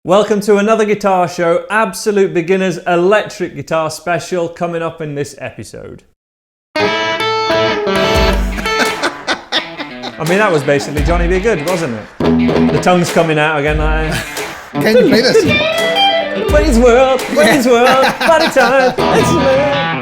Welcome to another guitar show, Absolute Beginners Electric Guitar Special, coming up in this episode. I mean, that was basically Johnny Be Good, wasn't it? The tongue's coming out again like... Can you play this? Wayne's World, party time, it's world.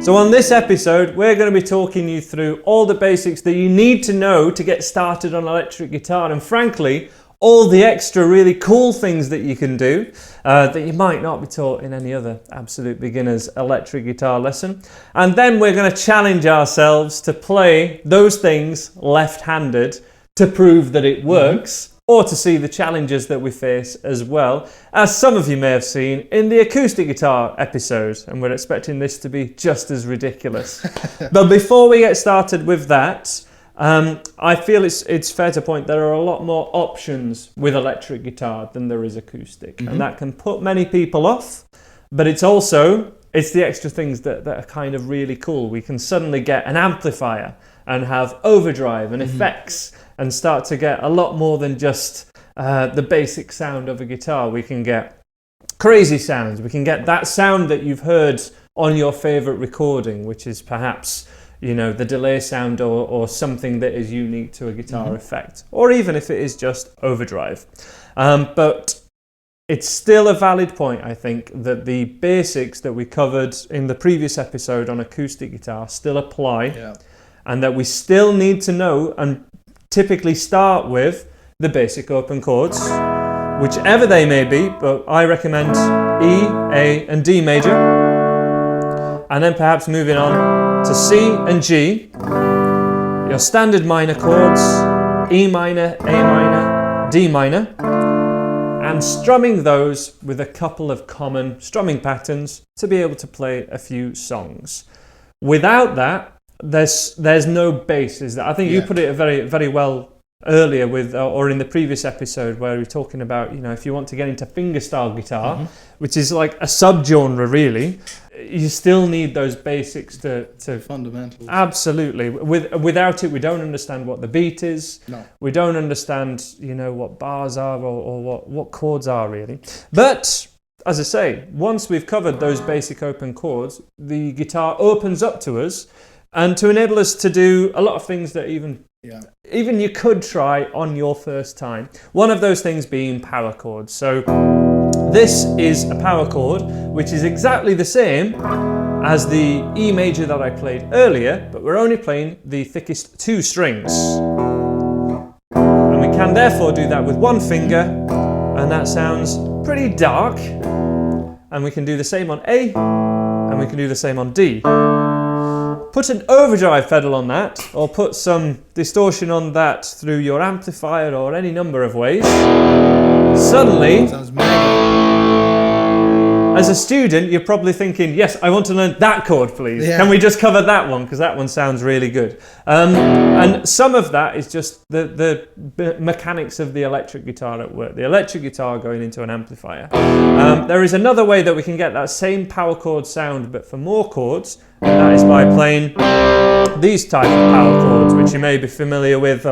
So on this episode, we're going to be talking you through all the basics that you need to know to get started on electric guitar, and frankly, all the extra really cool things that you can do that you might not be taught in any other Absolute Beginners electric guitar lesson. And then we're going to challenge ourselves to play those things left-handed to prove that it works, or to see the challenges that we face as well, as some of you may have seen in the acoustic guitar episode, and we're expecting this to be just as ridiculous. But before we get started with that, I feel it's fair to point there are a lot more options with electric guitar than there is acoustic, and that can put many people off, but it's the extra things that are kind of really cool. We can suddenly get an amplifier and have overdrive and effects and start to get a lot more than just the basic sound of a guitar. We can get crazy sounds. We can get that sound that you've heard on your favorite recording, which is perhaps, the delay sound or something that is unique to a guitar effect, or even if it is just overdrive. But it's still a valid point, I think, that the basics that we covered in the previous episode on acoustic guitar still apply, and that we still need to know and typically start with the basic open chords, whichever they may be, but I recommend E, A and D major, and then perhaps moving on to C and G, your standard minor chords, E minor, A minor, D minor, and strumming those with a couple of common strumming patterns to be able to play a few songs. Without that, there's no bass. I think you put it very, very well earlier with, or in the previous episode where we were talking about, if you want to get into fingerstyle guitar, which is like a subgenre really, you still need those basics to fundamentals. Absolutely. Without it, we don't understand what the beat is. No. We don't understand, what bars are or what chords are really. But as I say, once we've covered those basic open chords, the guitar opens up to us and to enable us to do a lot of things that even you could try on your first time. One of those things being power chords. So this is a power chord, which is exactly the same as the E major that I played earlier, but we're only playing the thickest two strings. And we can therefore do that with one finger, and that sounds pretty dark. And we can do the same on A, and we can do the same on D. Put an overdrive pedal on that, or put some distortion on that through your amplifier or any number of ways. Suddenly, as a student, you're probably thinking, yes, I want to learn that chord, please. Can we just cover that one? Because that one sounds really good. And some of that is just the mechanics of the electric guitar at work. The electric guitar going into an amplifier. There is another way that we can get that same power chord sound, but for more chords, and that is by playing these type of power chords, which you may be familiar with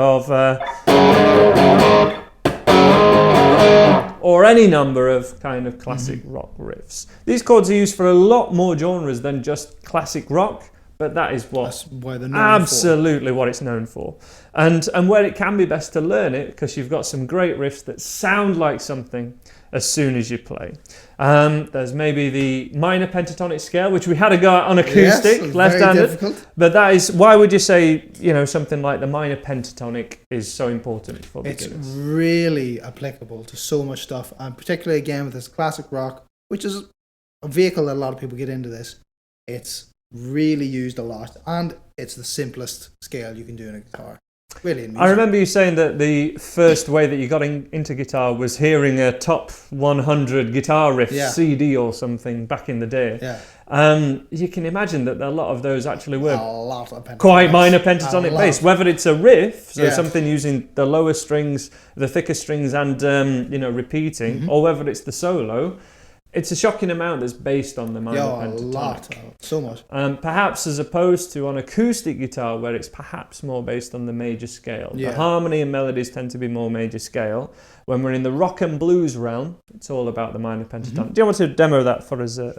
or any number of kind of classic rock riffs. These chords are used for a lot more genres than just classic rock, but that's why they're known absolutely for. What it's known for. And where it can be best to learn it, because you've got some great riffs that sound like something as soon as you play. There's maybe the minor pentatonic scale, which we had a go at on acoustic, left-handed. But that is, why would you say, something like the minor pentatonic is so important for beginners? It's really applicable to so much stuff, and particularly again with this classic rock, which is a vehicle that a lot of people get into this. It's really used a lot, and it's the simplest scale you can do in a guitar. Really, I remember you saying that the first way that you got into guitar was hearing a top 100 guitar riff CD or something back in the day. You can imagine that a lot of those actually were quite minor pentatonic bass, whether it's a riff, so something using the lower strings, the thicker strings, and repeating, or whether it's the solo. it's a shocking amount that's based on the minor pentatonic. A lot, so much. Perhaps as opposed to on acoustic guitar, where it's perhaps more based on the major scale. Yeah. The harmony and melodies tend to be more major scale. When we're in the rock and blues realm, it's all about the minor pentatonic. Do you want to demo that for us? So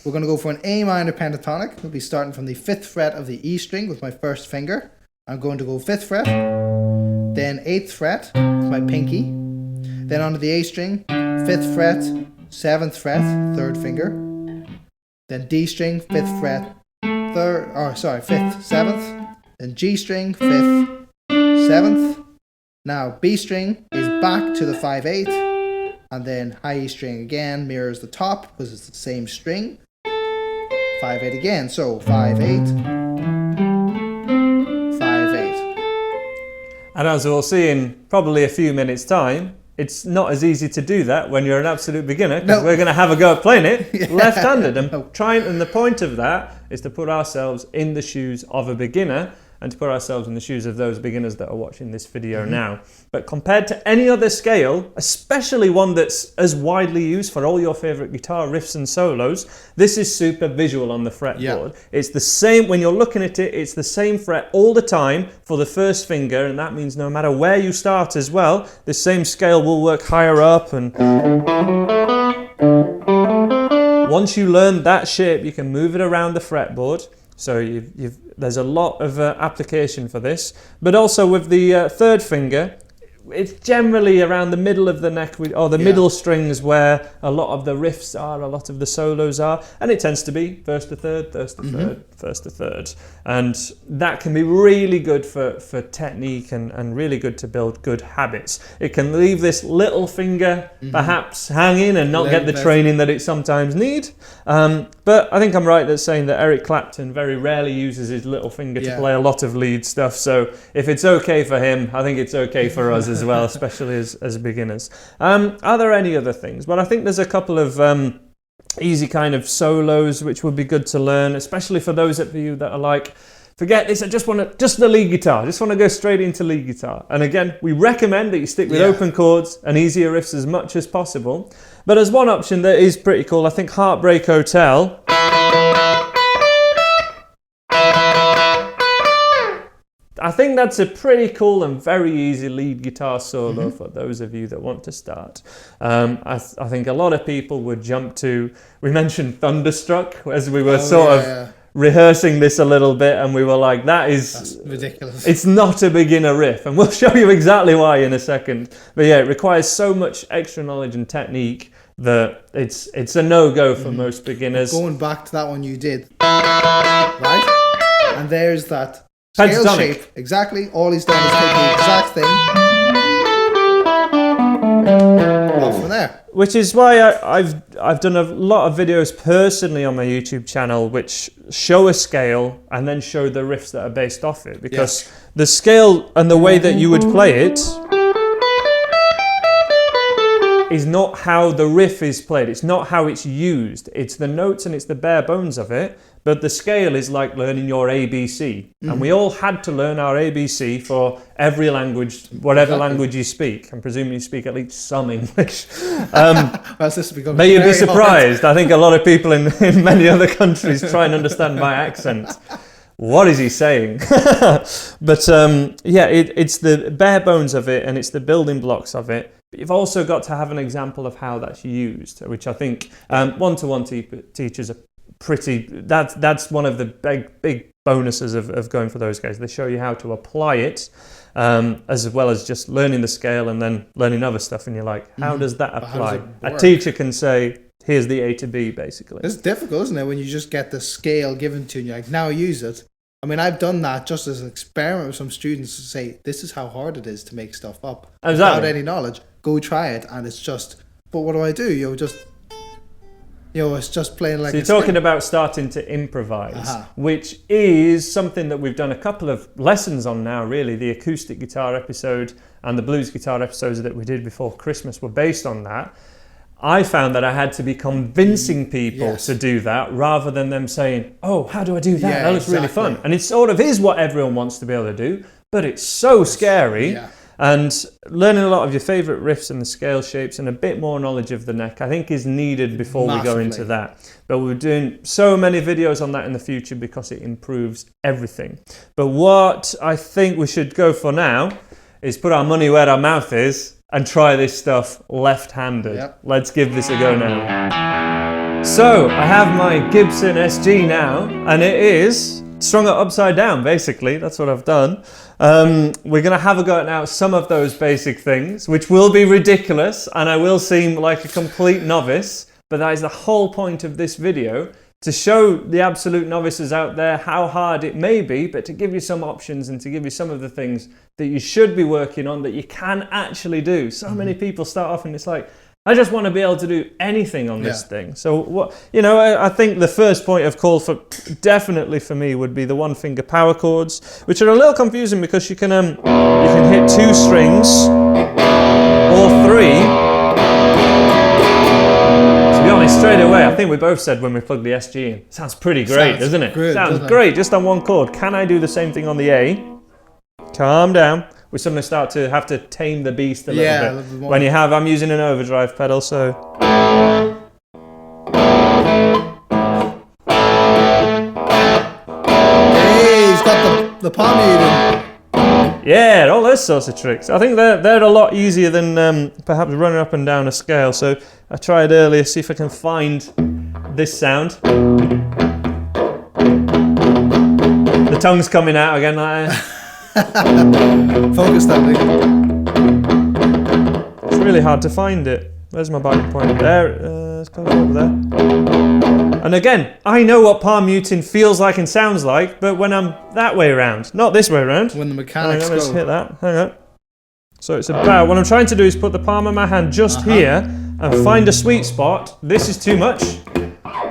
we're going to go for an A minor pentatonic. We'll be starting from the 5th fret of the E string with my first finger. I'm going to go 5th fret, then 8th fret with my pinky, then onto the A string, 5th fret, 7th fret, 3rd finger, then D string, 5th fret, 5th, 7th, then G string, 5th, 7th. Now B string is back to the 5/8, and then high E string again mirrors the top because it's the same string. 5/8 again, so 5/8, 5/8. And as we'll see in probably a few minutes' time, it's not as easy to do that when you're an absolute beginner, because we're going to have a go at playing it left-handed. And the point of that is to put ourselves in the shoes of a beginner and to put ourselves in the shoes of those beginners that are watching this video now. But compared to any other scale, especially one that's as widely used for all your favorite guitar riffs and solos, this is super visual on the fretboard. It's the same, when you're looking at it, it's the same fret all the time for the first finger, and that means no matter where you start as well, the same scale will work higher up. And once you learn that shape, you can move it around the fretboard. So there's a lot of application for this. But also with the third finger, it's generally around the middle of the neck, or the middle strings, where a lot of the riffs are, a lot of the solos are, and it tends to be first to third, first to third, first to third. And that can be really good for technique and really good to build good habits. It can leave this little finger perhaps hanging and not get the training that it sometimes needs. But I think I'm right in saying that Eric Clapton very rarely uses his little finger to play a lot of lead stuff. So if it's okay for him, I think it's okay for us as well, especially as beginners. Are there any other things? Well, I think there's a couple of easy kind of solos which would be good to learn, especially for those of you that are like, forget this, I just want the lead guitar, just want to go straight into lead guitar. And again, we recommend that you stick with open chords and easier riffs as much as possible. But as one option that is pretty cool, I think Heartbreak Hotel. I think that's a pretty cool and very easy lead guitar solo for those of you that want to start. I think a lot of people would jump to, we mentioned Thunderstruck as we were rehearsing this a little bit, and we were like, that's ridiculous. It's not a beginner riff, and we'll show you exactly why in a second. But yeah, it requires so much extra knowledge and technique that it's a no-go for most beginners. Going back to that one you did, right? And there's that scale shape, exactly. All he's done is take the exact thing off from there. Which is why I've done a lot of videos personally on my YouTube channel which show a scale and then show the riffs that are based off it, because the scale and the way that you would play it is not how the riff is played. It's not how it's used. It's the notes and it's the bare bones of it. But the scale is like learning your ABC. And we all had to learn our ABC for every language, whatever language you speak. I'm presuming you speak at least some English. May you be surprised. I think a lot of people in many other countries try and understand my accent. What is he saying? But it's the bare bones of it and it's the building blocks of it. But you've also got to have an example of how that's used, which I think one-to-one teachers are that's one of the big bonuses of going for those guys. They show you how to apply it, as well as just learning the scale and then learning other stuff, and you're like, how does that apply? A teacher can say, here's the A to B, basically. It's difficult, isn't it, when you just get the scale given to you and you're like, now use it. I mean, I've done that just as an experiment with some students to say, this is how hard it is to make stuff up. Without any knowledge. Go try it, and it's just, but what do I do? It's just playing like. So you're talking about starting to improvise, which is something that we've done a couple of lessons on now, really. The acoustic guitar episode and the blues guitar episodes that we did before Christmas were based on that. I found that I had to be convincing people to do that rather than them saying, oh, how do I do that? That looks really fun. And it sort of is what everyone wants to be able to do, but it's so scary. And learning a lot of your favourite riffs and the scale shapes and a bit more knowledge of the neck, I think is needed before we go into that. But we're doing so many videos on that in the future because it improves everything. But what I think we should go for now is put our money where our mouth is and try this stuff left-handed. Yep. Let's give this a go now. So I have my Gibson SG now, and it is strung it upside down, basically. That's what I've done. We're going to have a go at now some of those basic things, which will be ridiculous, and I will seem like a complete novice, but that is the whole point of this video, to show the absolute novices out there how hard it may be, but to give you some options and to give you some of the things that you should be working on that you can actually do. So many people start off and it's like, I just want to be able to do anything on this thing. So what, you know, I think the first point of call for definitely for me would be the one finger power chords, which are a little confusing because you can hit 2 strings or 3. To be honest, straight away, I think we both said when we plugged the SG in, sounds pretty great, doesn't it? Sounds great, just on one chord. Can I do the same thing on the A? Calm down. We suddenly start to have to tame the beast a little bit. When you have, I'm using an overdrive pedal, so. Hey, he's got the palm muting. Yeah, all those sorts of tricks. I think they're a lot easier than perhaps running up and down a scale. So I tried earlier, see if I can find this sound. The tongue's coming out again like that. Focus that thing. It's really hard to find it. Where's my biting point? There, let's go over there. And again, I know what palm muting feels like and sounds like, but when I'm that way around, not this way around. When the mechanics go. Let's hit that. Hang on. So it's about, what I'm trying to do is put the palm of my hand just here and find a sweet spot. This is too much.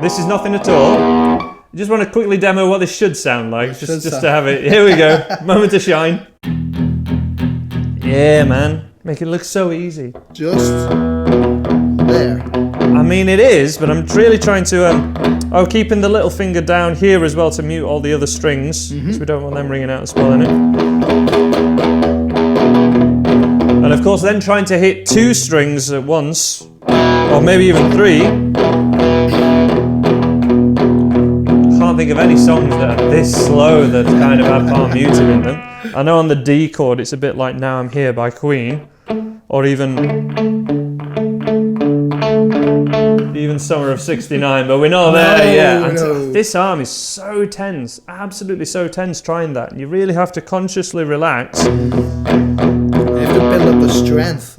This is nothing at all. I just want to quickly demo what this should sound like, just to have it. Here we go, moment to shine. Yeah, man, make it look so easy. Just there. I mean, it is, but I'm really trying to, keeping the little finger down here as well to mute all the other strings, because we don't want them ringing out and spoiling it. And of course, then trying to hit 2 strings at once, or maybe even 3. I can't think of any songs that are this slow that kind of have palm muting in them. I know on the D chord it's a bit like Now I'm Here by Queen, or even Summer of '69, but we're not there yet. And this arm is so tense, absolutely so tense trying that. You really have to consciously relax. You have to build up the strength.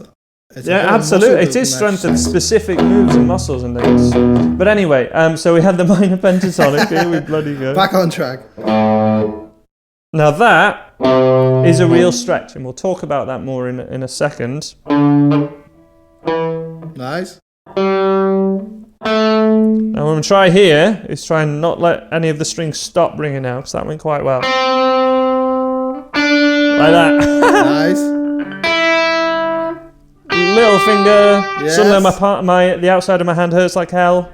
Absolutely. It is strength of specific moves and muscles and things. But anyway, so we had the minor pentatonic. Here we bloody go. Back on track. Now that is a real stretch, and we'll talk about that more in a second. Nice. Now what I'm going to try here is try and not let any of the strings stop ringing out, because that went quite well. Like that. Nice. Little finger, suddenly the outside of my hand hurts like hell.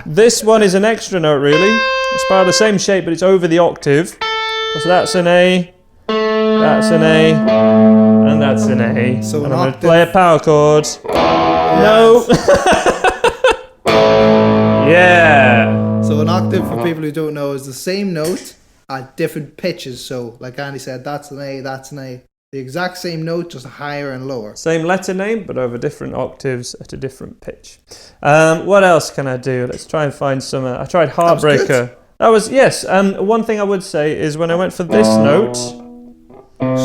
This one is an extra note really. It's part of the same shape, but it's over the octave. So that's an A, that's an A, and that's an A. So and I'm going to play a power chord. No! Yeah! So an octave, for people who don't know, is the same note at different pitches. So like Andy said, that's an A, that's an A. The exact same note, just higher and lower. Same letter name, but over different octaves at a different pitch. What else can I do? Let's try and find some. I tried Heartbreaker. That was yes. One thing I would say is when I went for this note,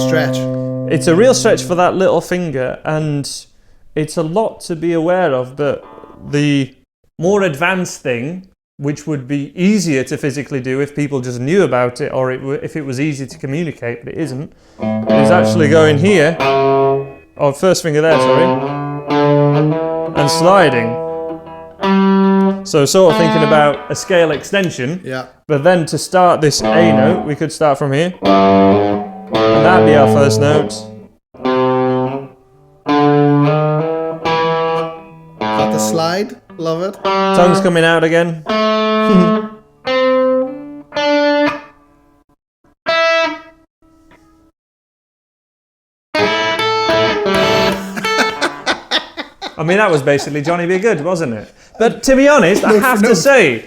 stretch. It's a real stretch for that little finger, and it's a lot to be aware of. But the more advanced thing, which would be easier to physically do if people just knew about it, or if it was easy to communicate, but it isn't, is actually going here, or first finger there, sorry, and sliding. So sort of thinking about a scale extension, but then to start this A note, we could start from here, and that'd be our first note. Got the slide, love it. Tongue's coming out again. I mean, that was basically Johnny Be Good, wasn't it? But to be honest, I have to say,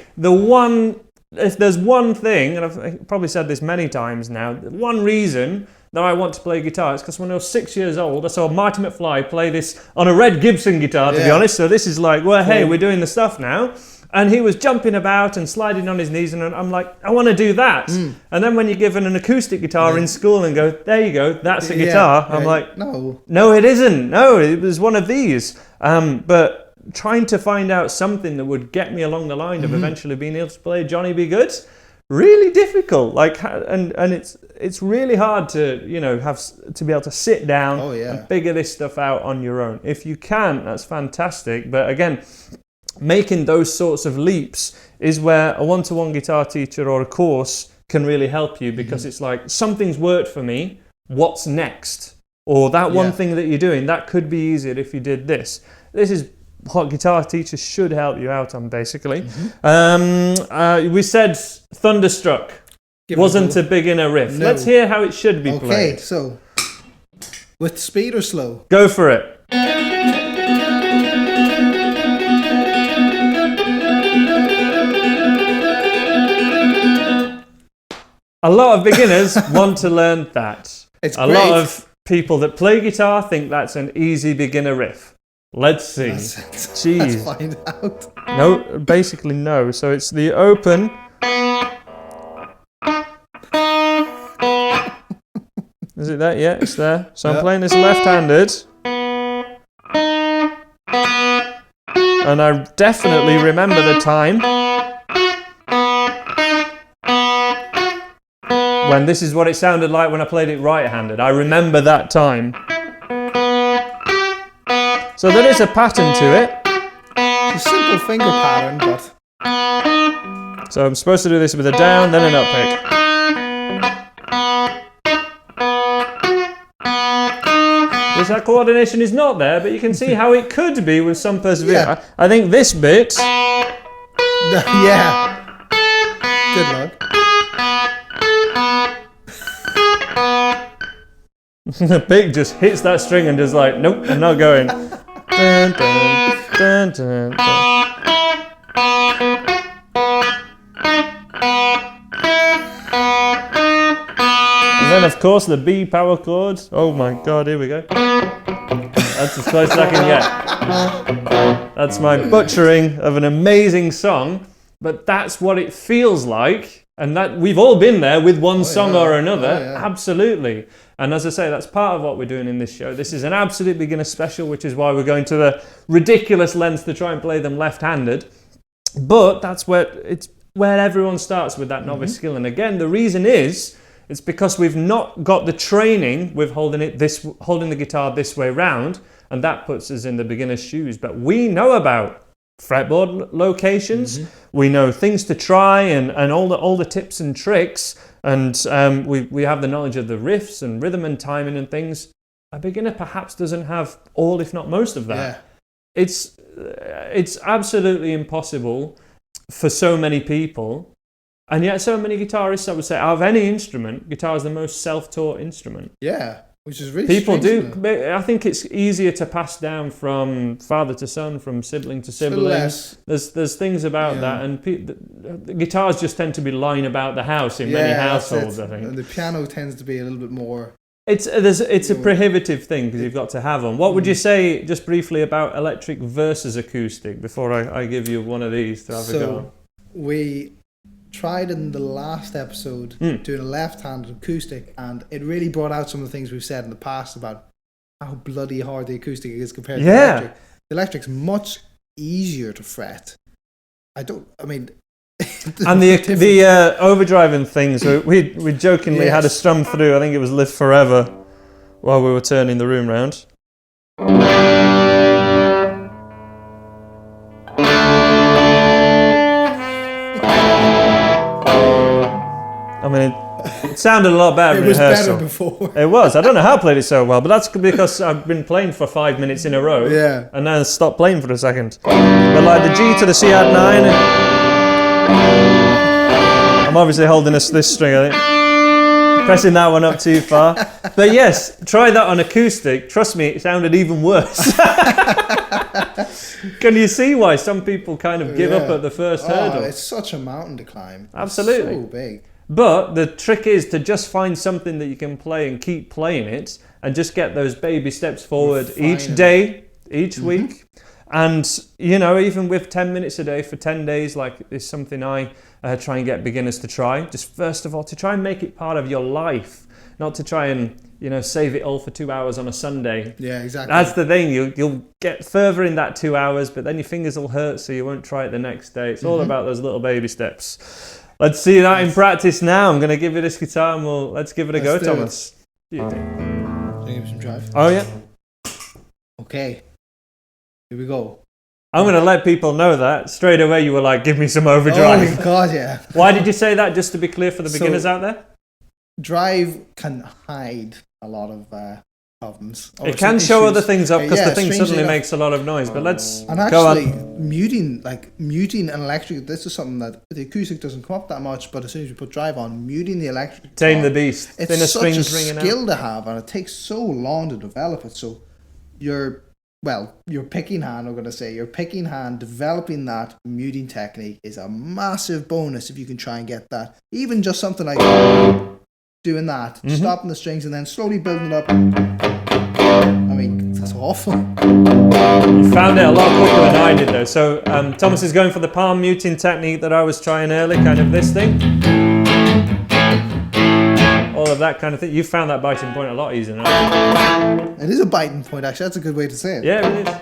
if there's one thing, and I've probably said this many times now, one reason that I want to play guitar is because when I was 6 years old, I saw Marty McFly play this on a red Gibson guitar, to be honest. So this is like, well, hey, we're doing the stuff now. And he was jumping about and sliding on his knees, and I'm like, I want to do that. And then when you're given an acoustic guitar in school and go, there you go, that's a guitar. I'm like, no, it isn't. No, it was one of these. But trying to find out something that would get me along the line of eventually being able to play Johnny Be Good, really difficult. Like, and it's really hard to, you know, have to be able to sit down and figure this stuff out on your own. If you can, that's fantastic. But again, making those sorts of leaps is where a one-to-one guitar teacher or a course can really help you, because it's like, something's worked for me, what's next? Or that one thing that you're doing, that could be easier if you did this. This is what guitar teachers should help you out on, basically. We said Thunderstruck wasn't a beginner riff. Let's hear how it should be played. Okay, so with speed or slow? Go for it. A lot of beginners want to learn that. It's a great. lot of people that play guitar think that's an easy beginner riff. Let's see. Jeez. Let's find out. No, basically no. So it's the open. Is it that? Yeah, it's there. So I'm playing this left-handed. And I definitely remember the time when this is what it sounded like when I played it right-handed. I remember that time. So there is a pattern to it. It's a simple finger pattern, but... So I'm supposed to do this with a down, then an up pick. That coordination is not there, but you can see how it could be with some perseverance. I think this bit... yeah. Good luck. The pick just hits that string and just like, nope, I'm not going. Dun, dun, dun, dun, dun. And then of course the B power chords. Oh my god, here we go. That's as close as I can get. That's my butchering of an amazing song, but that's what it feels like. And that we've all been there with one song or another. Absolutely. And as I say, that's part of what we're doing in this show. This is an absolute beginner special, which is why we're going to the ridiculous lengths to try and play them left-handed. But that's where everyone starts with that novice skill. And again, the reason is, it's because we've not got the training with holding the guitar this way round, and that puts us in the beginner's shoes. But we know about fretboard locations, we know things to try, and all the tips and tricks, and we have the knowledge of the riffs and rhythm and timing and things. A beginner perhaps doesn't have all, if not most of that. It's absolutely impossible for so many people, and yet so many guitarists, I would say, out of any instrument, guitar is the most self-taught instrument. Yeah. Which is really people strange, do. I think it's easier to pass down from father to son, from sibling to sibling. There's things about that, and the guitars just tend to be lying about the house in many households. I think. And the piano tends to be a little bit more. It's a prohibitive thing because you've got to have them. What would you say, just briefly, about electric versus acoustic before I give you one of these to have a go? We tried in the last episode doing a left-handed acoustic, and it really brought out some of the things we've said in the past about how bloody hard the acoustic is compared to the electric. The electric's much easier to fret. And the overdriving things, so we jokingly had a strum through, I think it was Live Forever, while we were turning the room round. I mean, it sounded a lot better in rehearsal. It was better before. It was. I don't know how I played it so well, but that's because I've been playing for 5 minutes in a row. Yeah. And then stopped playing for a second. But like the G to the C add 9. I'm obviously holding this string, I think. Pressing that one up too far. But yes, try that on acoustic. Trust me, it sounded even worse. Can you see why some people kind of give up at the first hurdle? It's such a mountain to climb. Absolutely. It's so big. But the trick is to just find something that you can play and keep playing it, and just get those baby steps forward each day, each week. And, you know, even with 10 minutes a day for 10 days, like, is something I try and get beginners to try. Just first of all, to try and make it part of your life, not to try and, you know, save it all for 2 hours on a Sunday. Yeah, exactly. That's the thing. You'll get further in that 2 hours, but then your fingers will hurt, so you won't try it the next day. It's all about those little baby steps. Let's see that in practice now. I'm going to give you this guitar and let's give it a go, Thomas. What do you think? Can I give it some drive? Oh, yeah. Okay. Here we go. I'm going to let people know that. Straight away you were like, give me some overdrive. Oh, God, yeah. Why did you say that? Just to be clear for the beginners out there? Drive can hide a lot of problems. It can show other things up because the thing suddenly makes a lot of noise. But let's go on. Muting an electric, this is something that the acoustic doesn't come up that much, but as soon as you put drive on, muting the electric Tame the beast. It's such a skill to have, and it takes so long to develop it. So your picking hand, developing that muting technique is a massive bonus if you can try and get that. Even just something like doing that, stopping the strings and then slowly building it up. I mean, that's awful. You found it a lot quicker than I did though. So Thomas is going for the palm muting technique that I was trying earlier, kind of this thing. All of that kind of thing. You found that biting point a lot easier now. It is a biting point, actually. That's a good way to say it. Yeah, it is.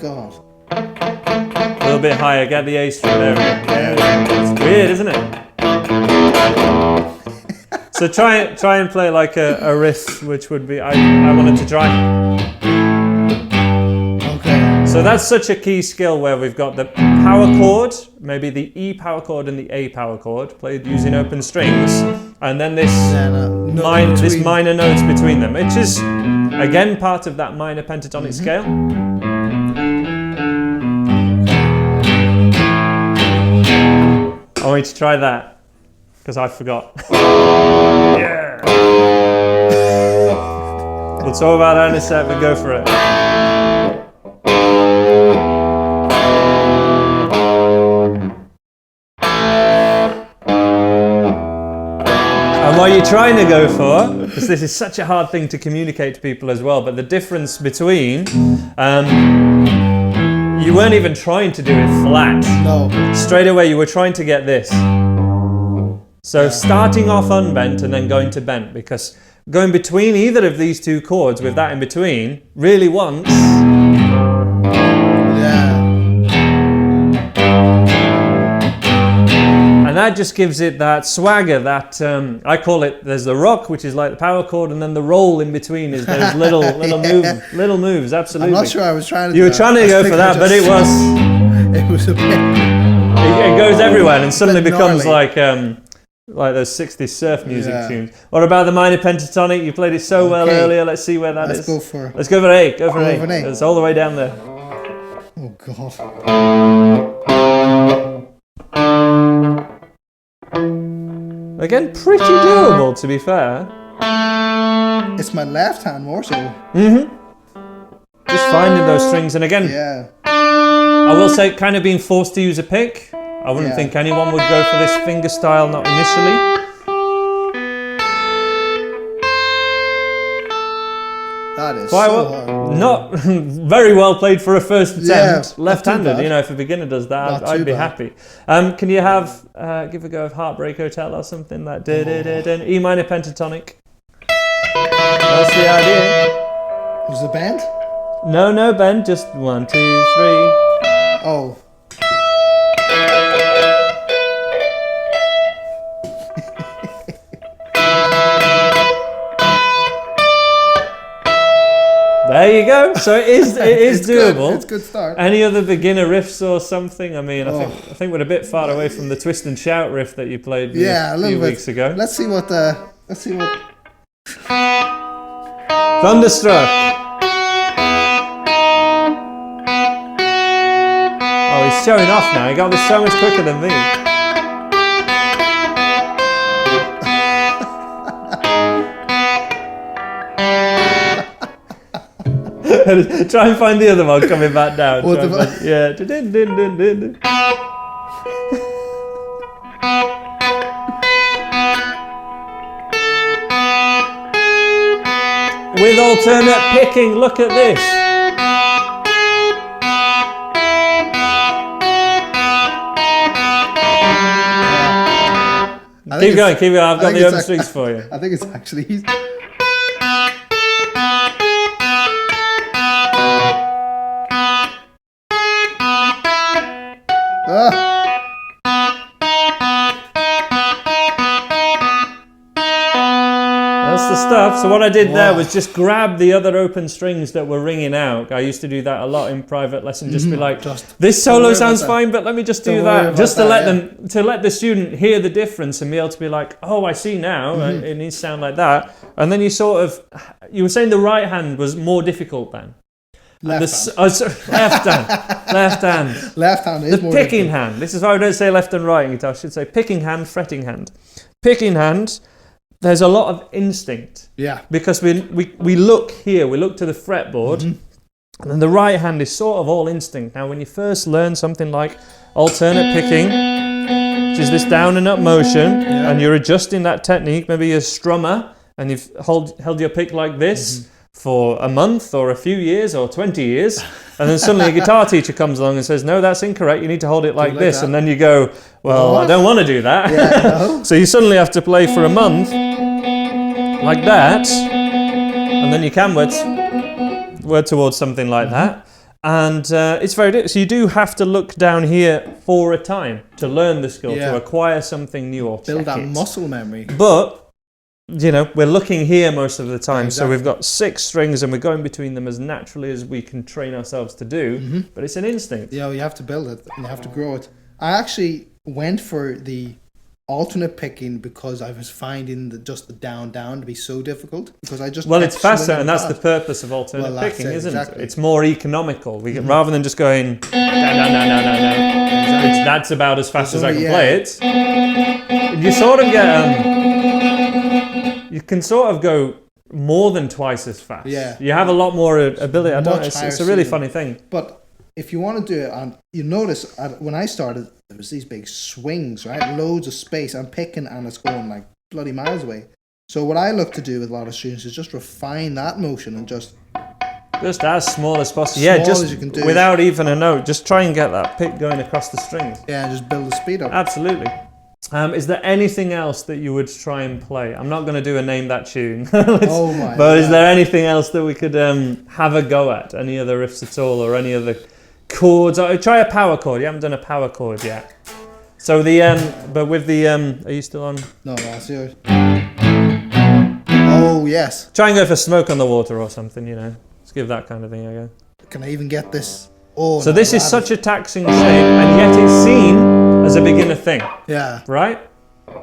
God. A little bit higher. Get the A string. There we go. Yeah, it's weird, isn't it? So try and play like a riff, which would be I wanted to try. Okay. So that's such a key skill where we've got the power chord, maybe the E power chord and the A power chord, played using open strings, and then this minor notes between them, which is again part of that minor pentatonic scale. I want you to try that because I forgot. Yeah. We'll talk about that in a sec, but go for it. And what you're trying to go for, because this is such a hard thing to communicate to people as well, but the difference between, you weren't even trying to do it flat. No. Straight away you were trying to get this. So starting off unbent and then going to bent, because going between either of these two chords with that in between, really once. And that just gives it that swagger, that, I call it, there's the rock, which is like the power chord, and then the roll in between is those little moves, absolutely. I'm not sure I was trying to do You were trying to go for that, but it was a bit... It goes everywhere and suddenly becomes like those 60s surf music tunes. What about the minor pentatonic? You played it so well earlier. Let's see where that is. Let's go for A. Go for A. It's all the way down there. Oh, God. Again, pretty doable, to be fair. It's my left hand more so. Just finding those strings, and again, I will say, kind of being forced to use a pick. I wouldn't think anyone would go for this finger style, not initially. That is quite so well, hard. Not very well played for a first attempt. Yeah, left-handed, you know, if a beginner does that, I'd be happy. Can you have, give a go of Heartbreak Hotel or something like E minor pentatonic? That's the idea. Was it bend? No bend, just 1, 2, 3. Oh. There you go. So it is doable. Good. It's a good start. Any other beginner riffs or something? I mean, I think we're a bit far away from the twist and shout riff that you played a few weeks ago. Let's see what. Thunderstruck. Oh, he's showing off now. He got this so much quicker than me. Try and find the other one coming back down. What Yeah. With alternate picking, look at this. Keep going. I've got the open strings for you. I think it's actually easy. That's the stuff. So what I did there was just grab the other open strings that were ringing out. I used to do that a lot in private lesson. Just be like, this solo sounds fine, but let me just do that, just to let the student hear the difference and be able to be like, oh, I see now. It needs to sound like that. And then you were saying the right hand was more difficult then. Left hand. Left hand. Left hand. Left hand is the more picking difficult. hand. This is why I don't say left and right in guitar. I should say picking hand, fretting hand. Picking hand, there's a lot of instinct. Yeah. Because we look here, we look to the fretboard, and then the right hand is sort of all instinct. Now, when you first learn something like alternate picking, which is this down and up motion, and you're adjusting that technique, maybe you're a strummer, and you've held your pick like this for a month or a few years or 20 years, and then suddenly a guitar teacher comes along and says, no, that's incorrect, you need to hold it like this, and then you go, well, I don't want to do that. So you suddenly have to play for a month like that, and then you can word towards something like that, and it's very difficult. So you do have to look down here for a time to learn the skill, to acquire something new or build that muscle memory. But we're looking here most of the time, so we've got 6 strings and we're going between them as naturally as we can train ourselves to do, but it's an instinct. Yeah, you have to build it and you have to grow it. I actually went for the alternate picking because I was finding just the down to be so difficult, because I just it's faster, and that's the purpose of alternate picking, isn't it? It's more economical. We can, rather than just going down. That's about as fast as I can play it. You sort of get you can sort of go more than twice as fast. Yeah. You have a lot more ability. It's a really funny thing. But if you want to do it, and you notice when I started, there was these big swings, right? Loads of space. I'm picking and it's going like bloody miles away. So what I look to do with a lot of students is just refine that motion and just as small as possible. As you can do, without even a note. Just try and get that pick going across the strings. Yeah, and just build the speed up. Absolutely. Is there anything else that you would try and play? I'm not going to do a name that tune. But is there anything else that we could have a go at? Any other riffs at all, or any other chords? Try a power chord. You haven't done a power chord yet. So but with the are you still on? No, that's yours. Oh yes. Try and go for Smoke on the Water or something. Let's give that kind of thing a go. Can I even get this? So this is such a taxing shape, and yet it's seen as a beginner thing. Yeah. Right?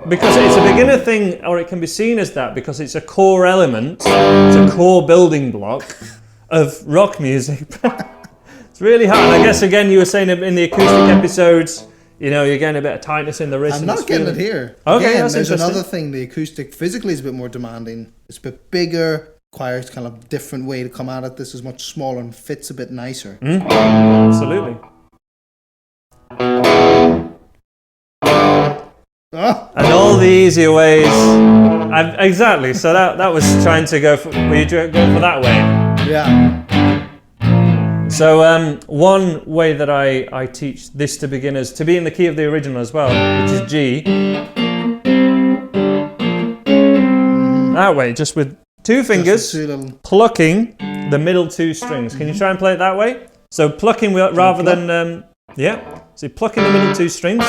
Because it's a beginner thing, or it can be seen as that because it's a core element, it's a core building block of rock music. It's really hard. And I guess, again, you were saying in the acoustic episodes, you're getting a bit of tightness in the wrist. I'm not getting it here. Okay, again, that's there's interesting. Another thing, the acoustic physically is a bit more demanding. It's a bit bigger, requires kind of different way to come at it. This is much smaller and fits a bit nicer. Absolutely. And all the easier ways. Exactly. So that was trying to go for. Were you going for that way? Yeah. So one way that I teach this to beginners, to be in the key of the original as well, which is G. That way, just with 2 fingers, plucking the middle 2 strings. Can you try and play it that way? So plucking rather than So plucking the middle 2 strings.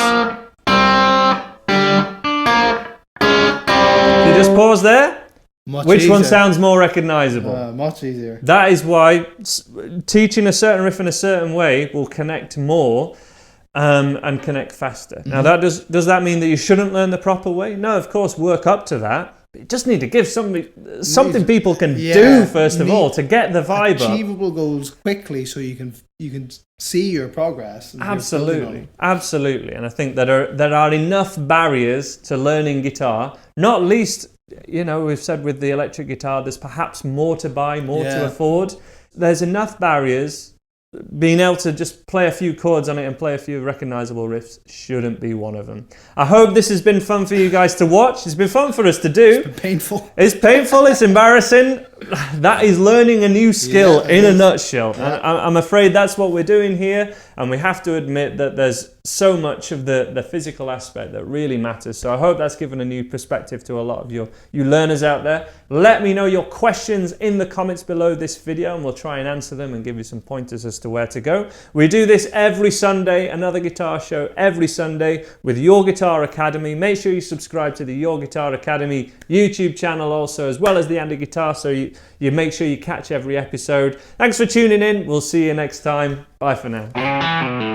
You just pause there. Which one sounds more recognizable? Much easier. That is why teaching a certain riff in a certain way will connect more and connect faster. Now, does that mean that you shouldn't learn the proper way? No, of course, work up to that. But you just need to give something people can do first of all to get the vibe achievable goals quickly, so you can see your progress. Absolutely. And I think that there are enough barriers to learning guitar, not least. We've said with the electric guitar, there's perhaps more to buy, more to afford. there's enough barriers. Being able to just play a few chords on it and play a few recognizable riffs shouldn't be one of them. I hope this has been fun for you guys to watch. It's been fun for us to do. It's been painful. It's painful, it's embarrassing. That is learning a new skill in a nutshell. Yeah. And I'm afraid that's what we're doing here. And we have to admit that there's so much of the physical aspect that really matters. So I hope that's given a new perspective to a lot of you learners out there. Let me know your questions in the comments below this video and we'll try and answer them and give you some pointers as to where to go. We do this every Sunday, another guitar show every Sunday with Your Guitar Academy. Make sure you subscribe to the Your Guitar Academy YouTube channel also, as well as the Andy Guitar, so you make sure you catch every episode. Thanks for tuning in. We'll see you next time. Bye for now.